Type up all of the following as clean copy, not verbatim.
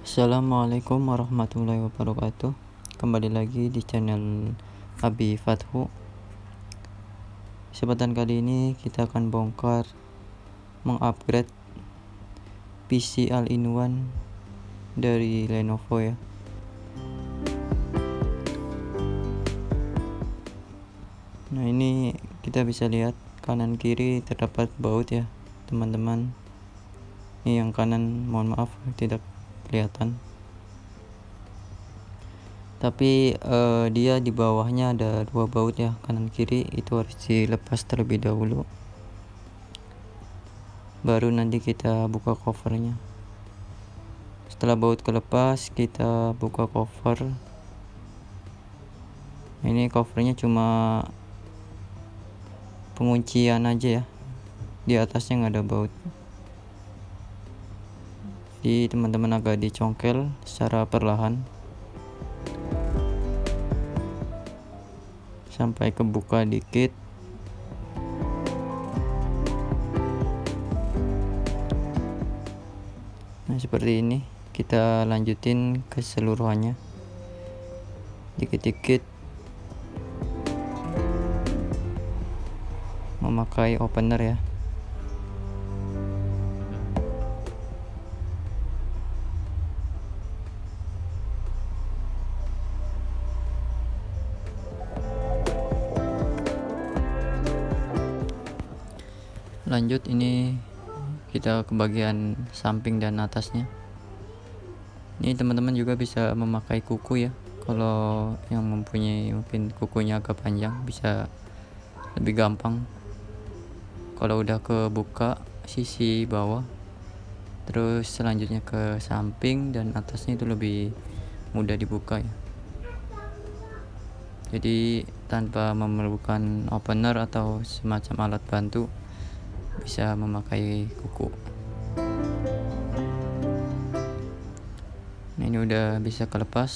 Assalamualaikum warahmatullahi wabarakatuh. Kembali lagi di channel Abi Fathu. Kesempatan kali ini kita akan bongkar mengupgrade PC All-in-One dari Lenovo ya. Nah, ini kita bisa lihat kanan kiri terdapat baut ya teman-teman. Ini yang kanan, mohon maaf tidak kelihatan, tapi dia di bawahnya ada 2 baut ya, kanan kiri. Itu harus dilepas terlebih dahulu, baru nanti kita buka covernya. Setelah baut kelepas, kita buka cover. Ini covernya cuma penguncian aja ya, di atasnya nggak ada baut. Jadi teman-teman agak dicongkel secara perlahan sampai kebuka dikit. Nah, seperti ini. Kita lanjutin keseluruhannya dikit-dikit memakai opener ya. Lanjut, ini kita ke bagian samping dan atasnya. Ini teman-teman juga bisa memakai kuku ya. Kalau yang mempunyai mungkin kukunya agak panjang, bisa lebih gampang. Kalau udah kebuka sisi bawah, terus selanjutnya ke samping dan atasnya itu lebih mudah dibuka ya. Jadi tanpa memerlukan opener atau semacam alat bantu, bisa memakai kuku. Nah, ini udah bisa kelepas.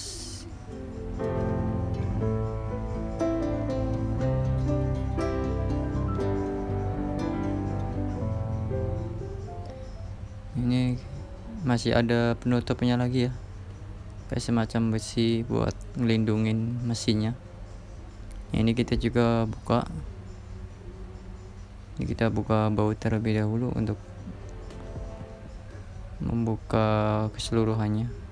Ini masih ada penutupnya lagi ya, kayak semacam besi buat ngelindungin mesinnya. Ini kita juga buka. Ini kita buka baut terlebih dahulu untuk membuka keseluruhannya.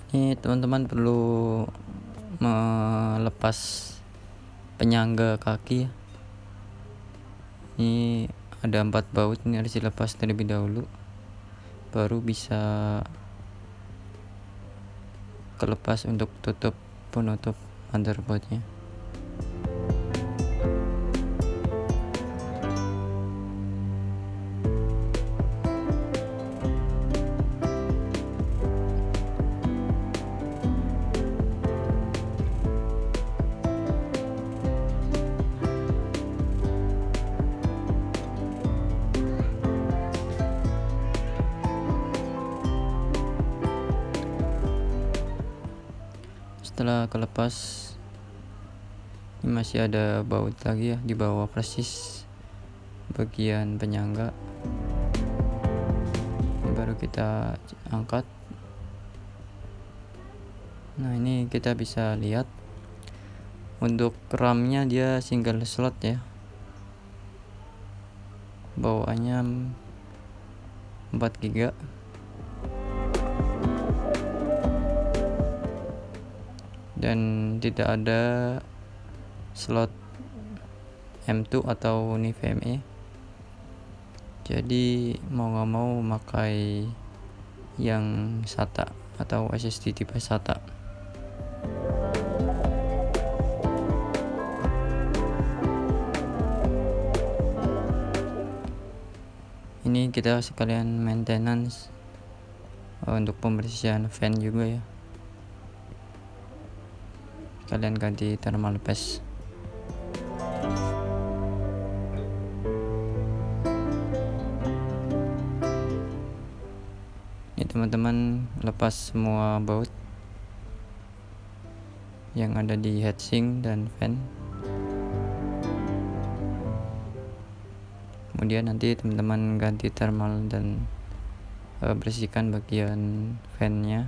Ini teman-teman perlu melepas penyangga kaki ya. Ini ada 4 baut, ini harus dilepas terlebih dahulu, baru bisa kelepas untuk tutup penutup motherboardnya. Setelah kelepas, ini masih ada baut lagi ya di bawah persis bagian penyangga. Ini baru kita angkat. Nah, ini kita bisa lihat untuk RAM-nya dia single slot ya, bawaannya 4 GB. Dan tidak ada slot M2 atau NVMe. Jadi mau gak mau memakai yang SATA atau SSD tipe SATA. Ini Ini kita sekalian maintenance untuk pembersihan fan juga ya, kalian ganti thermal paste. Ini teman-teman lepas semua baut yang ada di heatsink dan fan. Kemudian nanti teman-teman ganti thermal dan bersihkan bagian fan-nya.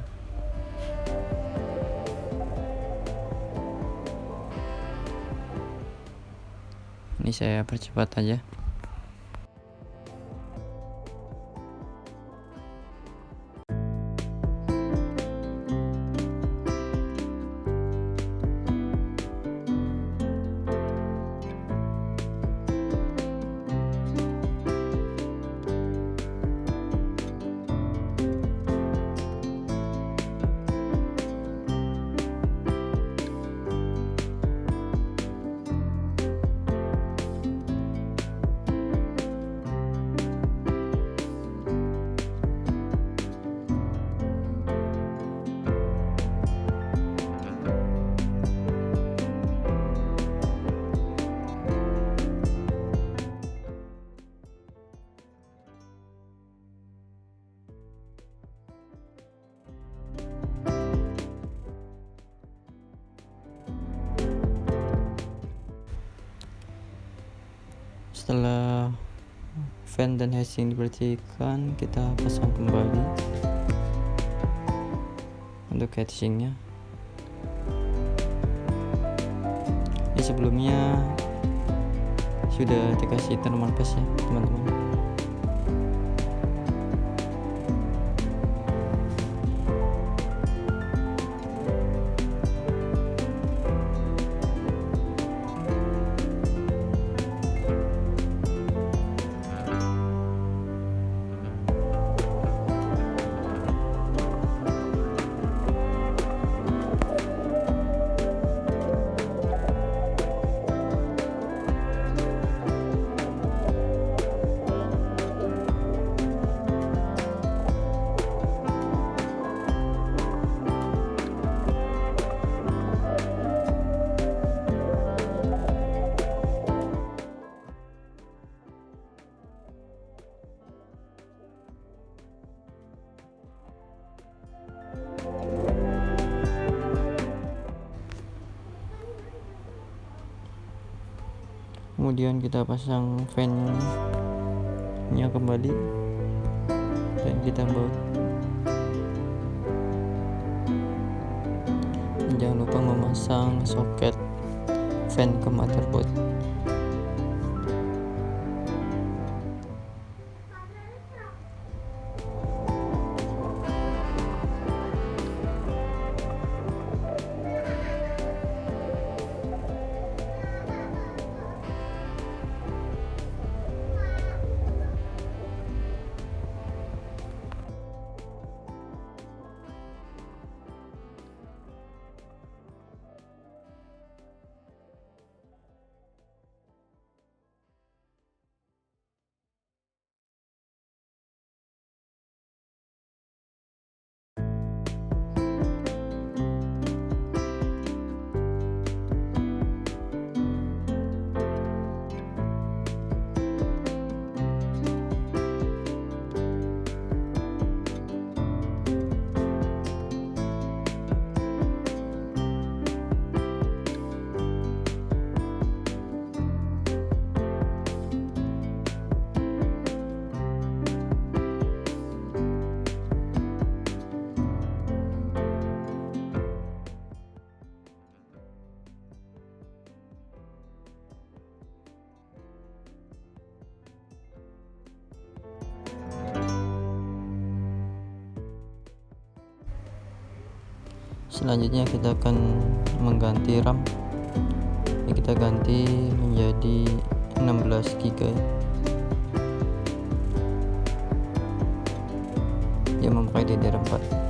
Ini saya percepat aja. Setelah fan dan heatsink dibersihkan, kita pasang kembali untuk heatsinknya. Ini sebelumnya sudah dikasih thermal paste ya teman-teman. Kemudian kita pasang fan-nya kembali dan kita baut. Jangan lupa memasang soket fan ke motherboard. Selanjutnya kita akan mengganti RAM. Ini kita ganti menjadi 16 GB. Dia memakai DDR4.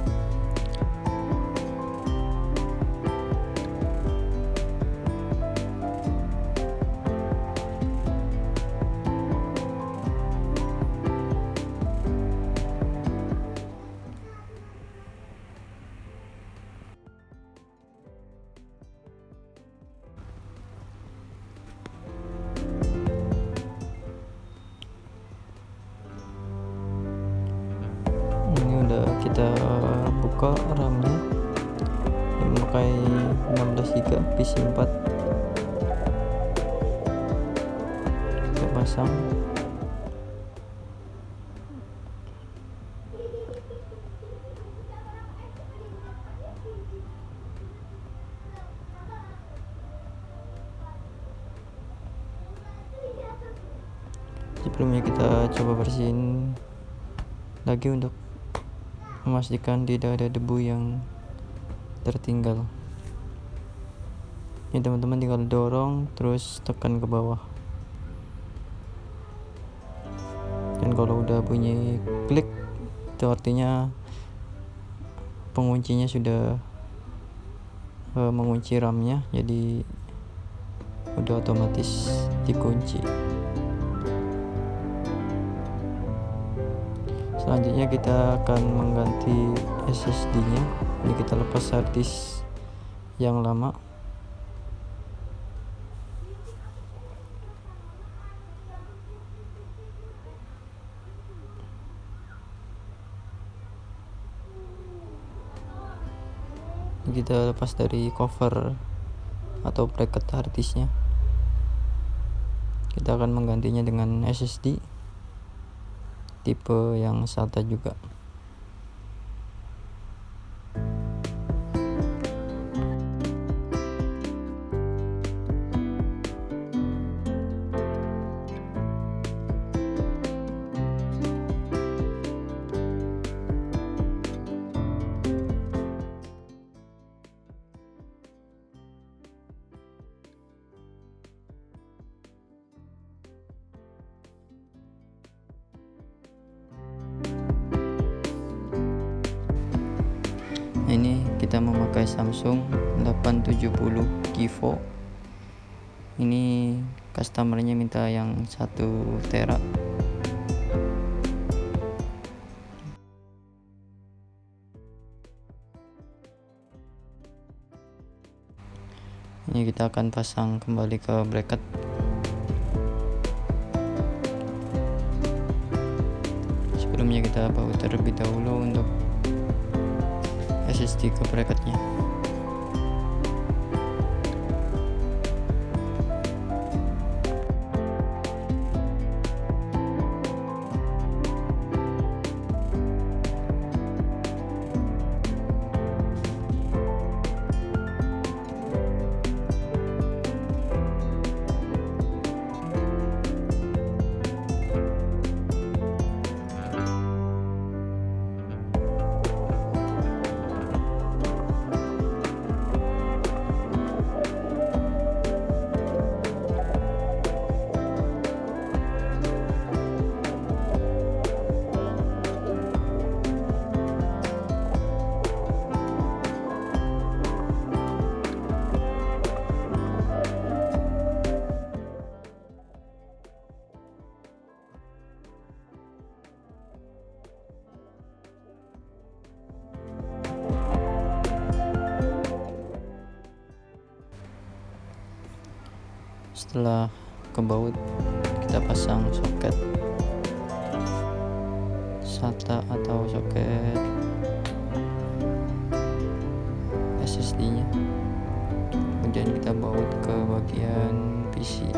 buka RAM-nya yang memakai 16 GB PC4. Kita pasang. Sebelumnya kita coba bersihin lagi untuk memastikan tidak ada debu yang tertinggal. Ini teman-teman tinggal dorong terus tekan ke bawah, dan kalau udah bunyi klik itu artinya penguncinya sudah mengunci RAM-nya, jadi udah otomatis dikunci. Selanjutnya kita akan mengganti SSD-nya. Ini kita lepas hard disk yang lama. Ini kita lepas dari cover atau bracket hard disk-nya. Kita akan menggantinya dengan SSD tipe yang SATA juga. Ini kita memakai Samsung 870 Givo. Ini customernya minta yang 1 tera. Ini kita akan pasang kembali ke bracket. Sebelumnya kita baut terlebih dahulu untuk SSD ke bracketnya. Setelah ke baut, kita pasang soket SATA atau soket SSD-nya. Kemudian kita baut ke bagian PC.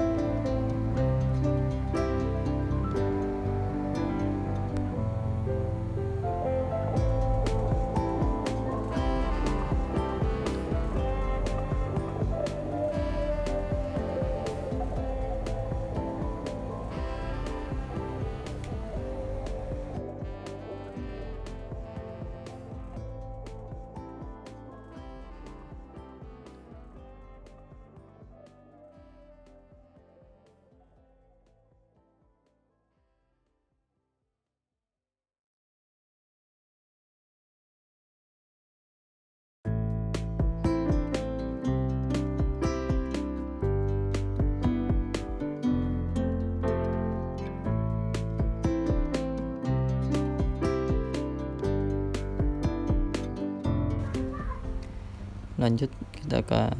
Lanjut, kita akan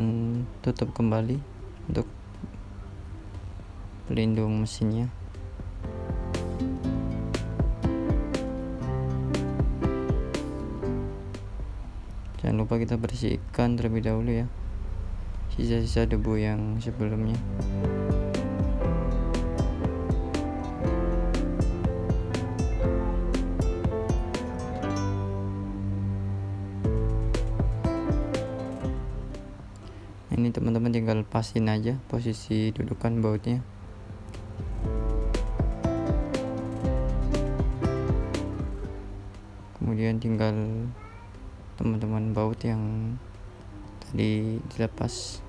tutup kembali untuk pelindung mesinnya. lupa kita bersihkan terlebih dahulu ya sisa-sisa debu yang sebelumnya. Ini teman-teman tinggal pasin aja posisi dudukan bautnya. Kemudian tinggal teman-teman baut yang tadi dilepas.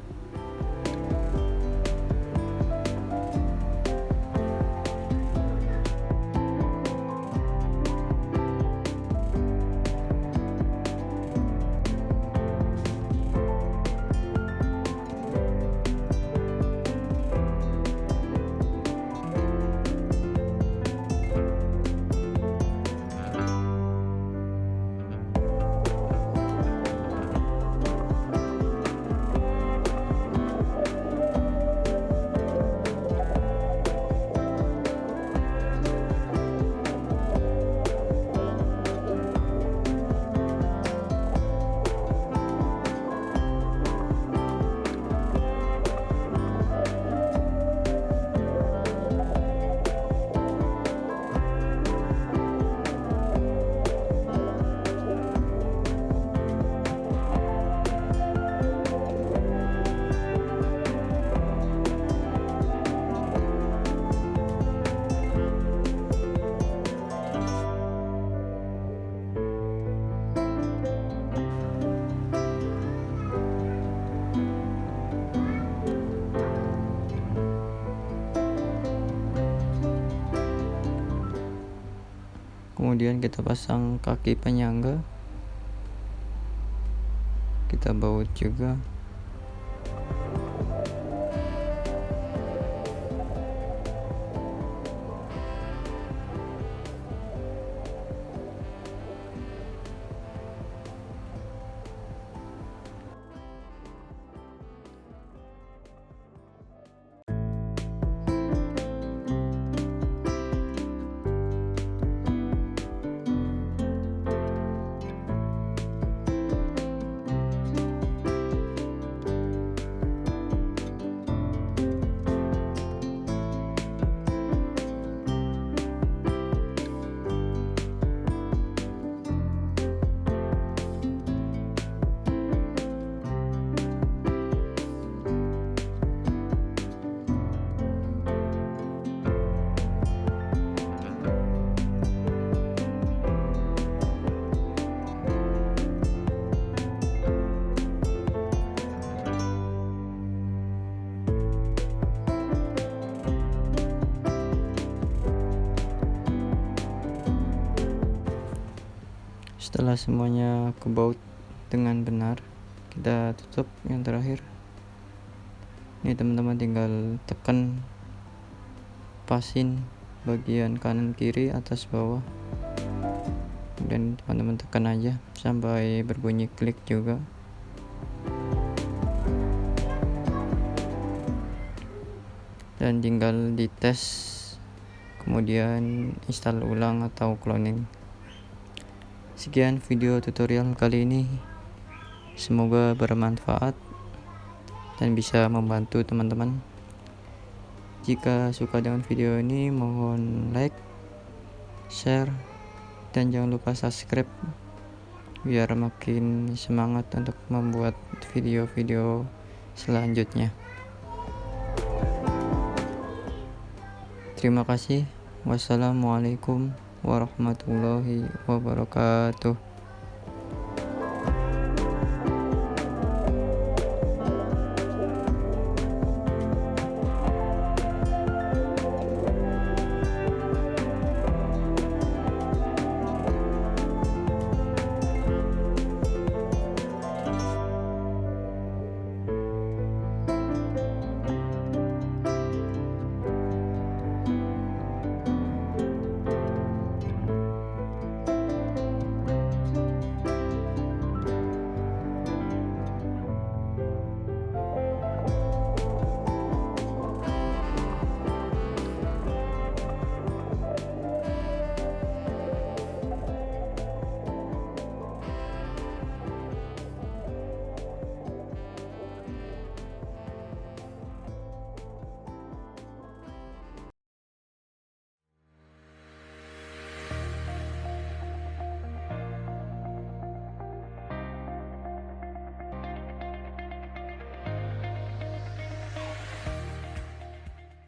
Kemudian kita pasang kaki penyangga, kita baut juga. Setelah semuanya kebaut dengan benar, kita tutup yang terakhir. Ini teman-teman tinggal tekan pasin bagian kanan kiri atas bawah, dan teman-teman tekan aja sampai berbunyi klik juga. Dan tinggal dites, kemudian install ulang atau cloning. Sekian video tutorial kali ini, semoga bermanfaat dan bisa membantu teman-teman. Jika suka dengan video ini, mohon like, share, dan jangan lupa subscribe biar makin semangat untuk membuat video-video selanjutnya. Terima kasih. Wassalamualaikum warahmatullahi wabarakatuh.